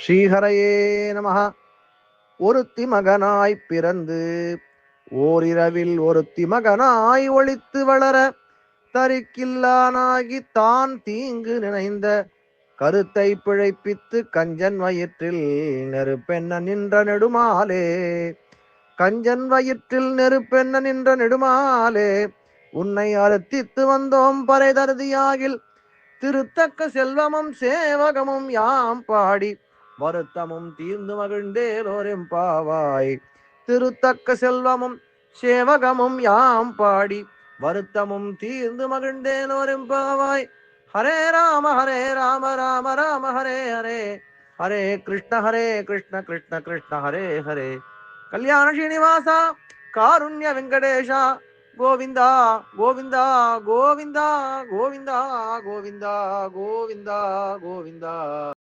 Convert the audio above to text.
ஸ்ரீஹரையே நமஹ. ஒருத்தி மகனாய் பிறந்து ஓரிரவில் ஒருத்தி மகனாய் ஒளித்து வளர தரிக்கில்லானாகி தான் தீங்கு நினைந்த கருத்தை பிழைப்பித்து கஞ்சன் வயிற்றில் நெருப்பென்ன நின்ற நெடுமாலே. கஞ்சன் வயிற்றில் நெருப்பென்ன நின்ற நெடுமாலே உன்னை அறுத்தித்து வந்தோம் பறைதருதியாகில் திருத்தக்க செல்வமும் சேவகமும் யாம் பாடி வருத்தமும் தீர்ந்து மகிழ்ந்தேலோரெம்பாவாய். திருத்தக்க செல்வமும் சேவகமும் யாம் பாடி வருத்தமும் தீர்ந்து மகிழ்ந்தேலோரெம்பாவாய். ஹரே ராம ராம ராம ஹரே ஹரே, ஹரே கிருஷ்ண கிருஷ்ண கிருஷ்ண ஹரே ஹரே. கல்யாண ஸ்ரீனிவாசா காருண்ய வெங்கடேஷா கோவிந்தா கோவிந்தா கோவிந்தா கோவிந்தா கோவிந்தா கோவிந்தா கோவிந்தா.